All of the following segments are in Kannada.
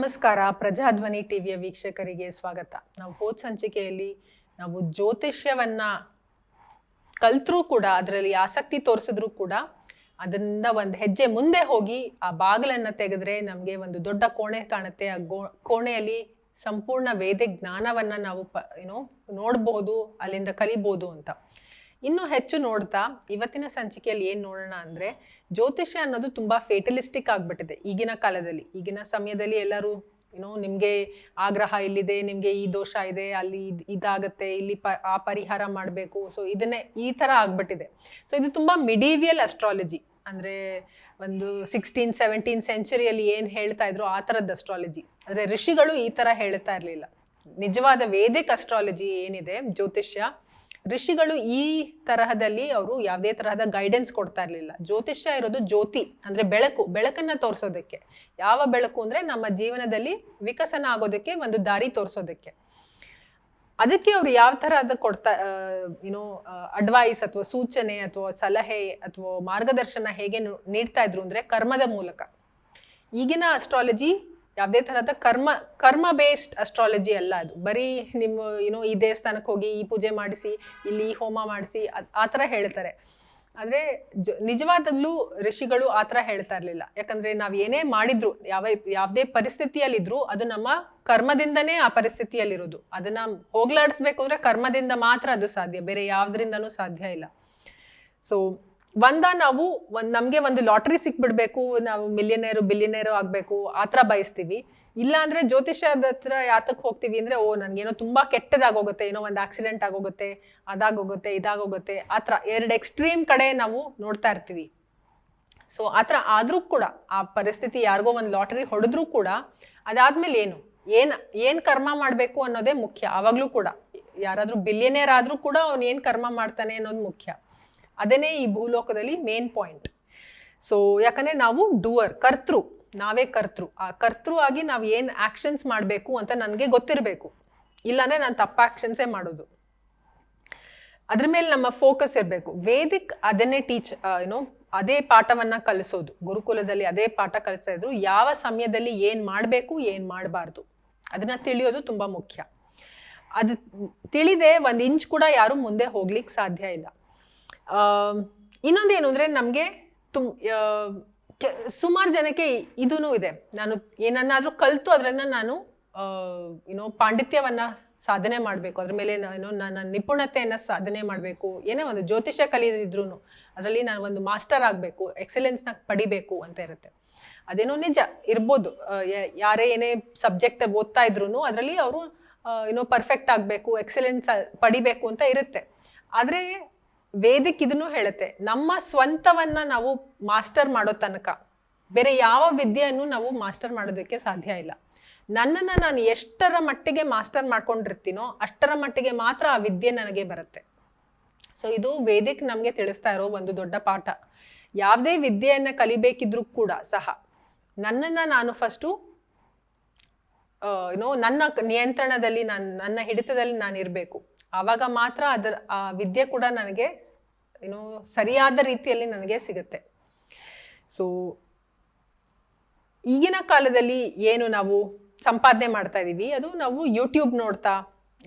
ನಮಸ್ಕಾರ. ಪ್ರಜಾಧ್ವನಿ ಟಿವಿಯ ವೀಕ್ಷಕರಿಗೆ ಸ್ವಾಗತ. ನಾವು ಹೋದ ಸಂಚಿಕೆಯಲ್ಲಿ ನಾವು ಜ್ಯೋತಿಷ್ಯವನ್ನ ಕಲ್ತ್ರೂ ಕೂಡ, ಅದರಲ್ಲಿ ಆಸಕ್ತಿ ತೋರಿಸಿದ್ರು ಕೂಡ, ಅದರಿಂದ ಒಂದು ಹೆಜ್ಜೆ ಮುಂದೆ ಹೋಗಿ ಆ ಬಾಗಿಲನ್ನ ತೆಗೆದ್ರೆ ನಮಗೆ ಒಂದು ದೊಡ್ಡ ಕೋಣೆ ಕಾಣುತ್ತೆ. ಆ ಕೋಣೆಯಲ್ಲಿ ಸಂಪೂರ್ಣ ವೇದಿಕ ಜ್ಞಾನವನ್ನ ನಾವು ನೋಡಬಹುದು, ಅಲ್ಲಿಂದ ಕಲಿಬಹುದು ಅಂತ. ಇನ್ನೂ ಹೆಚ್ಚು ನೋಡ್ತಾ ಇವತ್ತಿನ ಸಂಚಿಕೆಯಲ್ಲಿ ಏನು ನೋಡೋಣ ಅಂದರೆ, ಜ್ಯೋತಿಷ್ಯ ಅನ್ನೋದು ತುಂಬ ಫೇಟಲಿಸ್ಟಿಕ್ ಆಗಿಬಿಟ್ಟಿದೆ ಈಗಿನ ಕಾಲದಲ್ಲಿ. ಈಗಿನ ಸಮಯದಲ್ಲಿ ಎಲ್ಲರೂ ನಿಮಗೆ ಆ ಗ್ರಹ ಇಲ್ಲಿದೆ, ನಿಮಗೆ ಈ ದೋಷ ಇದೆ, ಅಲ್ಲಿ ಇದಾಗತ್ತೆ, ಇಲ್ಲಿ ಆ ಪರಿಹಾರ ಮಾಡಬೇಕು, ಸೊ ಇದನ್ನೇ ಈ ಥರ ಆಗ್ಬಿಟ್ಟಿದೆ. ಸೊ ಇದು ತುಂಬ ಮಿಡೀವಿಯಲ್ ಅಸ್ಟ್ರಾಲಜಿ, ಅಂದರೆ ಒಂದು 16-17 ಸೆಂಚುರಿಯಲ್ಲಿ ಏನು ಹೇಳ್ತಾ ಇದ್ರು ಆ ಥರದ್ದು ಅಸ್ಟ್ರಾಲಜಿ. ಅಂದರೆ ಋಷಿಗಳು ಈ ಥರ ಹೇಳ್ತಾ ಇರಲಿಲ್ಲ. ನಿಜವಾದ ವೇದಿಕ್ ಅಸ್ಟ್ರಾಲಜಿ ಏನಿದೆ, ಜ್ಯೋತಿಷ್ಯ, ಋಷಿಗಳು ಈ ತರಹದಲ್ಲಿ ಅವರು ಯಾವುದೇ ತರಹದ ಗೈಡೆನ್ಸ್ ಕೊಡ್ತಾ ಇರಲಿಲ್ಲ. ಜ್ಯೋತಿಷ್ಯ ಇರೋದು ಜ್ಯೋತಿ ಅಂದರೆ ಬೆಳಕನ್ನ ತೋರಿಸೋದಕ್ಕೆ. ಯಾವ ಬೆಳಕು ಅಂದರೆ ನಮ್ಮ ಜೀವನದಲ್ಲಿ ವಿಕಸನ ಆಗೋದಕ್ಕೆ ಒಂದು ದಾರಿ ತೋರಿಸೋದಕ್ಕೆ. ಅದಕ್ಕೆ ಅವ್ರು ಯಾವ ತರಹದ ಅಡ್ವೈಸ್ ಅಥವಾ ಸೂಚನೆ ಅಥವಾ ಸಲಹೆ ಅಥವಾ ಮಾರ್ಗದರ್ಶನ ಹೇಗೆ ನೀಡ್ತಾ ಇದ್ರು ಅಂದರೆ ಕರ್ಮದ ಮೂಲಕ. ಈಗಿನ ಅಸ್ಟ್ರಾಲಜಿ ಯಾವುದೇ ತರಹದ ಕರ್ಮ ಬೇಸ್ಡ್ ಅಸ್ಟ್ರಾಲಜಿ ಅಲ್ಲ. ಅದು ಬರೀ ನಿಮ್ಮ ಈ ದೇವಸ್ಥಾನಕ್ಕೆ ಹೋಗಿ ಈ ಪೂಜೆ ಮಾಡಿಸಿ, ಇಲ್ಲಿ ಈ ಹೋಮ ಮಾಡಿಸಿ, ಆ ಥರ ಹೇಳ್ತಾರೆ. ಆದರೆ ನಿಜವಾದಲ್ಲೂ ಋಷಿಗಳು ಆ ಥರ ಹೇಳ್ತಾ ಇರಲಿಲ್ಲ. ಯಾಕಂದರೆ ನಾವು ಏನೇ ಮಾಡಿದ್ರು, ಯಾವುದೇ ಪರಿಸ್ಥಿತಿಯಲ್ಲಿದ್ರೂ ಅದು ನಮ್ಮ ಕರ್ಮದಿಂದನೇ ಆ ಪರಿಸ್ಥಿತಿಯಲ್ಲಿರೋದು. ಅದನ್ನು ಹೋಗ್ಲಾಡಿಸ್ಬೇಕು ಅಂದರೆ ಕರ್ಮದಿಂದ ಮಾತ್ರ ಅದು ಸಾಧ್ಯ, ಬೇರೆ ಯಾವುದರಿಂದನೂ ಸಾಧ್ಯ ಇಲ್ಲ. ಸೊ ನಾವು ನಮಗೆ ಒಂದು ಲಾಟ್ರಿ ಸಿಕ್ಬಿಡ್ಬೇಕು, ನಾವು ಬಿಲಿಯನೇರು ಆಗಬೇಕು, ಆ ಥರ ಬಯಸ್ತೀವಿ. ಇಲ್ಲ ಅಂದರೆ ಜ್ಯೋತಿಷ್ಯದ ಹತ್ರ ಯಾತಕ್ಕೆ ಹೋಗ್ತೀವಿ ಅಂದರೆ, ನನಗೇನೋ ತುಂಬ ಕೆಟ್ಟದಾಗೋಗುತ್ತೆ, ಏನೋ ಒಂದು ಆಕ್ಸಿಡೆಂಟ್ ಆಗೋಗುತ್ತೆ, ಅದಾಗೋಗುತ್ತೆ, ಇದಾಗೋಗುತ್ತೆ, ಆ ಥರ ಎರಡು ಎಕ್ಸ್ಟ್ರೀಮ್ ಕಡೆ ನಾವು ನೋಡ್ತಾ ಇರ್ತೀವಿ. ಸೊ ಆ ಥರ ಆದರೂ ಕೂಡ, ಆ ಪರಿಸ್ಥಿತಿ ಯಾರಿಗೋ ಒಂದು ಲಾಟ್ರಿ ಹೊಡೆದ್ರೂ ಕೂಡ ಅದಾದ್ಮೇಲೆ ಏನು ಕರ್ಮ ಮಾಡಬೇಕು ಅನ್ನೋದೇ ಮುಖ್ಯ. ಆವಾಗಲೂ ಕೂಡ ಯಾರಾದರೂ ಬಿಲಿಯನೇರ್ ಆದರೂ ಕೂಡ ಅವ್ನು ಏನು ಕರ್ಮ ಮಾಡ್ತಾನೆ ಅನ್ನೋದು ಮುಖ್ಯ. ಅದೇನೇ ಈ ಭೂಲೋಕದಲ್ಲಿ ಮೇನ್ ಪಾಯಿಂಟ್. ಸೊ ಯಾಕಂದರೆ ನಾವು ನಾವೇ ಕರ್ತೃ. ಆ ಕರ್ತೃ ಆಗಿ ನಾವು ಏನು ಆ್ಯಕ್ಷನ್ಸ್ ಮಾಡಬೇಕು ಅಂತ ನನಗೆ ಗೊತ್ತಿರಬೇಕು. ಇಲ್ಲಾಂದರೆ ನಾನು ತಪ್ಪ ಆ್ಯಕ್ಷನ್ಸೇ ಮಾಡೋದು. ಅದ್ರ ಮೇಲೆ ನಮ್ಮ ಫೋಕಸ್ ಇರಬೇಕು. ವೇದಿಕ್ ಅದನ್ನೇ ಅದೇ ಪಾಠವನ್ನು ಕಲಿಸೋದು. ಗುರುಕುಲದಲ್ಲಿ ಅದೇ ಪಾಠ ಕಲಿಸ್ತಾ ಇದ್ರು. ಯಾವ ಸಮಯದಲ್ಲಿ ಏನು ಮಾಡಬೇಕು, ಏನು ಮಾಡಬಾರ್ದು ಅದನ್ನು ತಿಳಿಯೋದು ತುಂಬ ಮುಖ್ಯ. ಅದು ತಿಳಿದೆ ಒಂದು ಇಂಚ್ ಕೂಡ ಯಾರೂ ಮುಂದೆ ಹೋಗ್ಲಿಕ್ಕೆ ಸಾಧ್ಯ ಇಲ್ಲ. ಇನ್ನೊಂದೇನು ಅಂದರೆ, ನಮಗೆ ಸುಮಾರು ಜನಕ್ಕೆ ಇದೂ ಇದೆ. ನಾನು ಏನನ್ನಾದರೂ ಕಲಿತು ಅದನ್ನು ನಾನು ಪಾಂಡಿತ್ಯವನ್ನು ಸಾಧನೆ ಮಾಡಬೇಕು, ಅದ್ರ ಮೇಲೆ ನನ್ನ ನಿಪುಣತೆಯನ್ನು ಸಾಧನೆ ಮಾಡಬೇಕು. ಏನೇ ಒಂದು ಜ್ಯೋತಿಷ್ಯ ಕಲಿದಿದ್ರು ಅದರಲ್ಲಿ ನಾನು ಒಂದು ಮಾಸ್ಟರ್ ಆಗಬೇಕು, ಎಕ್ಸಲೆನ್ಸ್ನ ಪಡಿಬೇಕು ಅಂತ ಇರುತ್ತೆ. ಅದೇನೋ ನಿಜ ಇರ್ಬೋದು. ಯಾರೇ ಏನೇ ಸಬ್ಜೆಕ್ಟ್ ಓದ್ತಾ ಇದ್ರು ಅದರಲ್ಲಿ ಅವರು ಪರ್ಫೆಕ್ಟ್ ಆಗಬೇಕು, ಎಕ್ಸಲೆನ್ಸ್ ಪಡಿಬೇಕು ಅಂತ ಇರುತ್ತೆ. ಆದರೆ ವೇದಿಕ್ ಇದನ್ನು ಹೇಳುತ್ತೆ, ನಮ್ಮ ಸ್ವಂತವನ್ನ ನಾವು ಮಾಸ್ಟರ್ ಮಾಡೋ ತನಕ ಬೇರೆ ಯಾವ ವಿದ್ಯೆಯನ್ನು ನಾವು ಮಾಸ್ಟರ್ ಮಾಡೋದಕ್ಕೆ ಸಾಧ್ಯ ಇಲ್ಲ. ನನ್ನನ್ನು ನಾನು ಎಷ್ಟರ ಮಟ್ಟಿಗೆ ಮಾಸ್ಟರ್ ಮಾಡ್ಕೊಂಡಿರ್ತೀನೋ ಅಷ್ಟರ ಮಟ್ಟಿಗೆ ಮಾತ್ರ ಆ ವಿದ್ಯೆ ನನಗೆ ಬರುತ್ತೆ. ಸೊ ಇದು ವೇದಿಕ್ ನಮಗೆ ತಿಳಿಸ್ತಾ ಇರೋ ಒಂದು ದೊಡ್ಡ ಪಾಠ. ಯಾವುದೇ ವಿದ್ಯೆಯನ್ನು ಕಲಿಬೇಕಿದ್ರೂ ಕೂಡ ಸಹ ನನ್ನನ್ನು ನಾನು ಫಸ್ಟು ನನ್ನ ನಿಯಂತ್ರಣದಲ್ಲಿ, ನನ್ನ ಹಿಡಿತದಲ್ಲಿ ನಾನು ಇರಬೇಕು. ಆವಾಗ ಮಾತ್ರ ಆ ವಿದ್ಯೆ ಕೂಡ ನನಗೆ ಸರಿಯಾದ ರೀತಿಯಲ್ಲಿ ನನಗೆ ಸಿಗುತ್ತೆ. ಸೊ ಈಗಿನ ಕಾಲದಲ್ಲಿ ಏನು ನಾವು ಸಂಪಾದನೆ ಮಾಡ್ತಾ ಇದ್ದೀವಿ, ಅದು ನಾವು ಯೂಟ್ಯೂಬ್ ನೋಡ್ತಾ,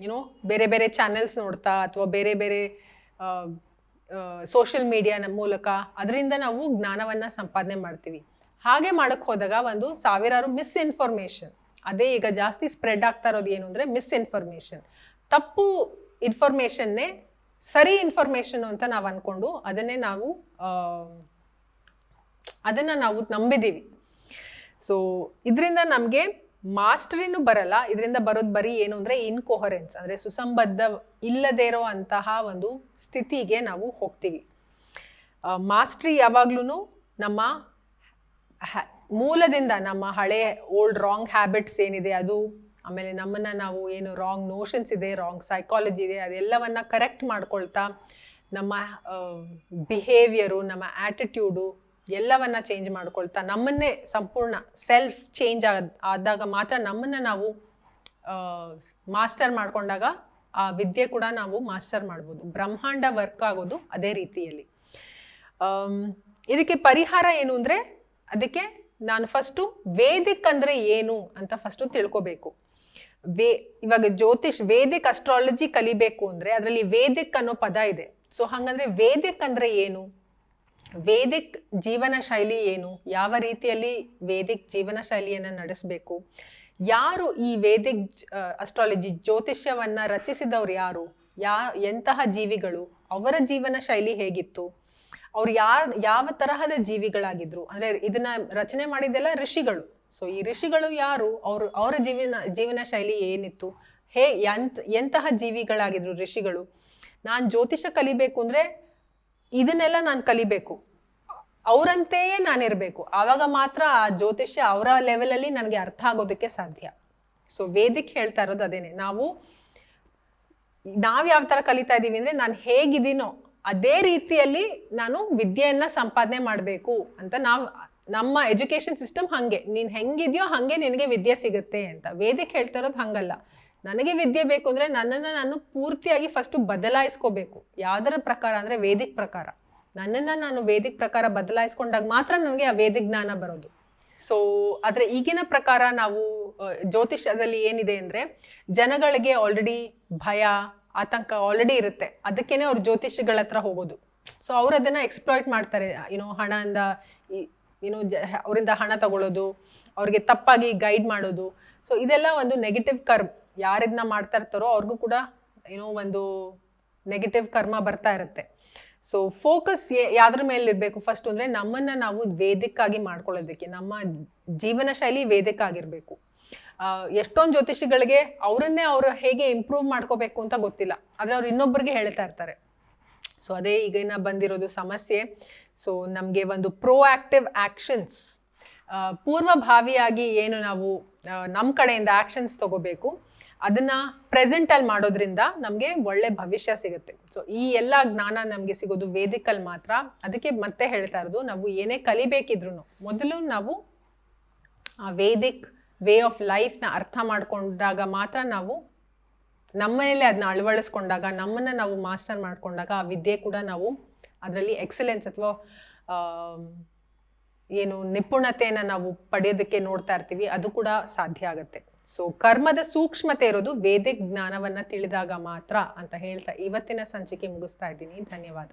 ಬೇರೆ ಬೇರೆ ಚಾನೆಲ್ಸ್ ನೋಡ್ತಾ, ಅಥವಾ ಬೇರೆ ಬೇರೆ ಸೋಷಿಯಲ್ ಮೀಡಿಯಾನ ಮೂಲಕ ಅದರಿಂದ ನಾವು ಜ್ಞಾನವನ್ನು ಸಂಪಾದನೆ ಮಾಡ್ತೀವಿ. ಹಾಗೆ ಮಾಡೋಕ್ಕೆ ಹೋದಾಗ ಒಂದು ಸಾವಿರಾರು ಮಿಸ್ಇನ್ಫಾರ್ಮೇಷನ್, ಅದೇ ಈಗ ಜಾಸ್ತಿ ಸ್ಪ್ರೆಡ್ ಆಗ್ತಾ ಇರೋದು ಏನು ಅಂದರೆ ಮಿಸ್ಇನ್ಫಾರ್ಮೇಷನ್. ತಪ್ಪು ಇನ್ಫಾರ್ಮೇಷನ್ನೇ ಸರಿ ಇನ್ಫಾರ್ಮೇಷನ್ ಅಂತ ನಾವು ಅಂದ್ಕೊಂಡು ಅದನ್ನು ನಾವು ನಂಬಿದ್ದೀವಿ. ಸೊ ಇದರಿಂದ ನಮಗೆ ಮಾಸ್ಟರಿನೂ ಬರಲ್ಲ. ಇದರಿಂದ ಬರೋದು ಬರೀ ಏನು ಅಂದರೆ ಇನ್ಕೋಹರೆನ್ಸ್, ಅಂದರೆ ಸುಸಂಬದ್ಧ ಇಲ್ಲದೇ ಇರೋ ಅಂತಹ ಒಂದು ಸ್ಥಿತಿಗೆ ನಾವು ಹೋಗ್ತೀವಿ. ಮಾಸ್ಟ್ರಿ ಯಾವಾಗ್ಲೂ ನಮ್ಮ ಮೂಲದಿಂದ, ನಮ್ಮ ಹಳೆ ಓಲ್ಡ್ ರಾಂಗ್ ಹ್ಯಾಬಿಟ್ಸ್ ಏನಿದೆ ಅದು, ಆಮೇಲೆ ನಮ್ಮನ್ನು ನಾವು ಏನು ರಾಂಗ್ ನೋಷನ್ಸ್ ಇದೆ, ರಾಂಗ್ ಸೈಕಾಲಜಿ ಇದೆ, ಅದೆಲ್ಲವನ್ನು ಕರೆಕ್ಟ್ ಮಾಡ್ಕೊಳ್ತಾ ನಮ್ಮ ಬಿಹೇವಿಯರು, ನಮ್ಮ ಆ್ಯಟಿಟ್ಯೂಡು ಎಲ್ಲವನ್ನು ಚೇಂಜ್ ಮಾಡ್ಕೊಳ್ತಾ ನಮ್ಮನ್ನೇ ಸಂಪೂರ್ಣ ಸೆಲ್ಫ್ ಚೇಂಜ್ ಆದಾಗ ಮಾತ್ರ ನಮ್ಮನ್ನು ನಾವು ಮಾಸ್ಟರ್ ಮಾಡ್ಕೊಂಡಾಗ ಆ ವಿದ್ಯೆ ಕೂಡ ನಾವು ಮಾಸ್ಟರ್ ಮಾಡ್ಬೋದು. ಬ್ರಹ್ಮಾಂಡ ವರ್ಕ್ ಆಗೋದು ಅದೇ ರೀತಿಯಲ್ಲಿ. ಇದಕ್ಕೆ ಪರಿಹಾರ ಏನು ಅಂದರೆ, ಅದಕ್ಕೆ ನಾನು ಫಸ್ಟು ವೇದಿಕ್ ಅಂದರೆ ಏನು ಅಂತ ಫಸ್ಟು ತಿಳ್ಕೊಬೇಕು. ಇವಾಗ ವೇದಿಕ್ ಅಸ್ಟ್ರಾಲಜಿ ಕಲಿಬೇಕು ಅಂದರೆ ಅದರಲ್ಲಿ ವೇದಿಕ್ ಅನ್ನೋ ಪದ ಇದೆ. ಸೊ ಹಾಗಂದ್ರೆ ವೇದಿಕ್ ಅಂದರೆ ಏನು, ವೇದಿಕ್ ಜೀವನ ಶೈಲಿ ಏನು, ಯಾವ ರೀತಿಯಲ್ಲಿ ವೇದಿಕ್ ಜೀವನ ಶೈಲಿಯನ್ನು ನಡೆಸಬೇಕು, ಯಾರು ಈ ವೇದಿಕ್ ಅಸ್ಟ್ರಾಲಜಿ ಜ್ಯೋತಿಷ್ಯವನ್ನ ರಚಿಸಿದವ್ರು ಯಾರು, ಎಂತಹ ಜೀವಿಗಳು, ಅವರ ಜೀವನ ಶೈಲಿ ಹೇಗಿತ್ತು, ಅವ್ರು ಯಾವ ತರಹದ ಜೀವಿಗಳಾಗಿದ್ರು, ಅಂದ್ರೆ ಇದನ್ನ ರಚನೆ ಮಾಡಿದೆಲ್ಲ ಋಷಿಗಳು. ಸೊ ಈ ಋಷಿಗಳು ಯಾರು, ಅವರ ಜೀವನ ಶೈಲಿ ಏನಿತ್ತು, ಎಂತಹ ಜೀವಿಗಳಾಗಿದ್ರು ಋಷಿಗಳು. ನಾನು ಜ್ಯೋತಿಷ ಕಲಿಬೇಕು ಅಂದ್ರೆ ಇದನ್ನೆಲ್ಲ ನಾನು ಕಲಿಬೇಕು, ಅವರಂತೆಯೇ ನಾನಿರ್ಬೇಕು. ಆವಾಗ ಮಾತ್ರ ಆ ಜ್ಯೋತಿಷ್ಯ ಅವರ ಲೆವೆಲಲ್ಲಿ ನನಗೆ ಅರ್ಥ ಆಗೋದಕ್ಕೆ ಸಾಧ್ಯ. ಸೊ ವೇದಿಕ್ ಹೇಳ್ತಾ ಇರೋದು ಅದೇನೆ. ನಾವು ಯಾವ ತರ ಕಲಿತಾ ಇದೀವಿ ಅಂದ್ರೆ, ನಾನು ಹೇಗಿದ್ದೀನೋ ಅದೇ ರೀತಿಯಲ್ಲಿ ನಾನು ವಿದ್ಯೆಯನ್ನ ಸಂಪಾದನೆ ಮಾಡಬೇಕು ಅಂತ. ನಮ್ಮ ಎಜುಕೇಶನ್ ಸಿಸ್ಟಮ್ ಹಂಗೆ, ನೀನ್ ಹೆಂಗಿದ್ಯೋ ಹಂಗೆ ನಿನಗೆ ವಿದ್ಯೆ ಸಿಗುತ್ತೆ ಅಂತ. ವೇದಿಕ್ ಹೇಳ್ತಾ ಇರೋದು ಹಂಗಲ್ಲ. ನನಗೆ ವಿದ್ಯೆ ಬೇಕು ಅಂದ್ರೆ ನನ್ನನ್ನು ನಾನು ಪೂರ್ತಿಯಾಗಿ ಫಸ್ಟ್ ಬದಲಾಯಿಸ್ಕೋಬೇಕು. ಯಾವ್ದರ ಪ್ರಕಾರ ಅಂದ್ರೆ ವೇದಿಕ್ ಪ್ರಕಾರ. ನನ್ನನ್ನು ನಾನು ವೇದಿಕ್ ಪ್ರಕಾರ ಬದಲಾಯಿಸ್ಕೊಂಡಾಗ ಮಾತ್ರ ನನಗೆ ಆ ವೇದಿಕ್ ಜ್ಞಾನ ಬರೋದು. ಸೊ ಆದ್ರೆ ಈಗಿನ ಪ್ರಕಾರ ನಾವು ಜ್ಯೋತಿಷ್ಯದಲ್ಲಿ ಏನಿದೆ ಅಂದ್ರೆ, ಜನಗಳಿಗೆ ಆಲ್ರೆಡಿ ಭಯ ಆತಂಕ ಆಲ್ರೆಡಿ ಇರುತ್ತೆ, ಅದಕ್ಕೇನೆ ಅವ್ರು ಜ್ಯೋತಿಷಿಗಳ ಹತ್ರ ಹೋಗೋದು. ಸೊ ಅವ್ರು ಅದನ್ನ ಎಕ್ಸ್ಪ್ಲಾಯ್ಟ್ ಮಾಡ್ತಾರೆ. ಹಣದಿಂದ ಅವರಿಂದ ಹಣ ತಗೊಳ್ಳೋದು, ಅವ್ರಿಗೆ ತಪ್ಪಾಗಿ ಗೈಡ್ ಮಾಡೋದು. ಸೊ ಇದೆಲ್ಲ ಒಂದು ನೆಗೆಟಿವ್ ಕರ್ಮ್. ಯಾರಿದನ್ನ ಮಾಡ್ತಾ ಇರ್ತಾರೋ ಅವ್ರಿಗೂ ಕೂಡ ಒಂದು ನೆಗೆಟಿವ್ ಕರ್ಮ ಬರ್ತಾ ಇರುತ್ತೆ. ಸೊ ಫೋಕಸ್ ಯಾವ್ದ್ರ ಮೇಲೆ ಇರಬೇಕು ಫಸ್ಟ್ ಅಂದ್ರೆ, ನಮ್ಮನ್ನ ನಾವು ವೇದಿಕ್ ಆಗಿ ಮಾಡ್ಕೊಳ್ಳೋದಕ್ಕೆ, ನಮ್ಮ ಜೀವನ ಶೈಲಿ ವೇದಿಕ್ ಆಗಿರ್ಬೇಕು. ಎಷ್ಟೊಂದು ಜ್ಯೋತಿಷಿಗಳಿಗೆ ಅವ್ರನ್ನೇ ಅವ್ರು ಹೇಗೆ ಇಂಪ್ರೂವ್ ಮಾಡ್ಕೋಬೇಕು ಅಂತ ಗೊತ್ತಿಲ್ಲ, ಆದ್ರೆ ಅವ್ರು ಇನ್ನೊಬ್ಬರಿಗೆ ಹೇಳ್ತಾ ಇರ್ತಾರೆ. ಸೊ ಅದೇ ಈಗಿನ ಬಂದಿರೋದು ಸಮಸ್ಯೆ. ಸೊ ನಮಗೆ ಒಂದು ಪ್ರೋಆಕ್ಟಿವ್ ಆಕ್ಷನ್ಸ್, ಪೂರ್ವಭಾವಿಯಾಗಿ ಏನು ನಾವು ನಮ್ಮ ಕಡೆಯಿಂದ ಆಕ್ಷನ್ಸ್ ತಗೋಬೇಕು, ಅದನ್ನ ಪ್ರೆಸೆಂಟ್ ಅಲ್ಲಿ ಮಾಡೋದ್ರಿಂದ ನಮಗೆ ಒಳ್ಳೆ ಭವಿಷ್ಯ ಸಿಗುತ್ತೆ. ಸೊ ಈ ಎಲ್ಲ ಜ್ಞಾನ ನಮಗೆ ಸಿಗೋದು ವೇದಿಕಲ್ಲಿ ಮಾತ್ರ. ಅದಕ್ಕೆ ಮತ್ತೆ ಹೇಳ್ತಾ ಇರೋದು, ನಾವು ಏನೇ ಕಲಿಬೇಕಿದ್ರು ಮೊದಲು ನಾವು ಆ ವೇದಿಕ್ ವೇ ಆಫ್ ಲೈಫ್ನ ಅರ್ಥ ಮಾಡ್ಕೊಂಡಾಗ ಮಾತ್ರ, ನಾವು ನಮ್ಮ ಮೇಲೆ ಅದನ್ನ ಅಳವಡಿಸ್ಕೊಂಡಾಗ, ನಮ್ಮನ್ನ ನಾವು ಮಾಸ್ಟರ್ ಮಾಡ್ಕೊಂಡಾಗ ಆ ವಿದ್ಯೆ ಕೂಡ ನಾವು ಅದರಲ್ಲಿ ಎಕ್ಸಲೆನ್ಸ್ ಅಥವಾ ಏನು ನಿಪುಣತೆಯನ್ನು ನಾವು ಪಡೆಯೋದಕ್ಕೆ ನೋಡ್ತಾ ಇರ್ತೀವಿ, ಅದು ಕೂಡ ಸಾಧ್ಯ ಆಗುತ್ತೆ. ಸೊ ಕರ್ಮದ ಸೂಕ್ಷ್ಮತೆ ಇರೋದು ವೇದಿಕ್ ಜ್ಞಾನವನ್ನ ತಿಳಿದಾಗ ಮಾತ್ರ ಅಂತ ಹೇಳ್ತಾ ಇವತ್ತಿನ ಸಂಚಿಕೆ ಮುಗಿಸ್ತಾ ಇದ್ದೀನಿ. ಧನ್ಯವಾದ.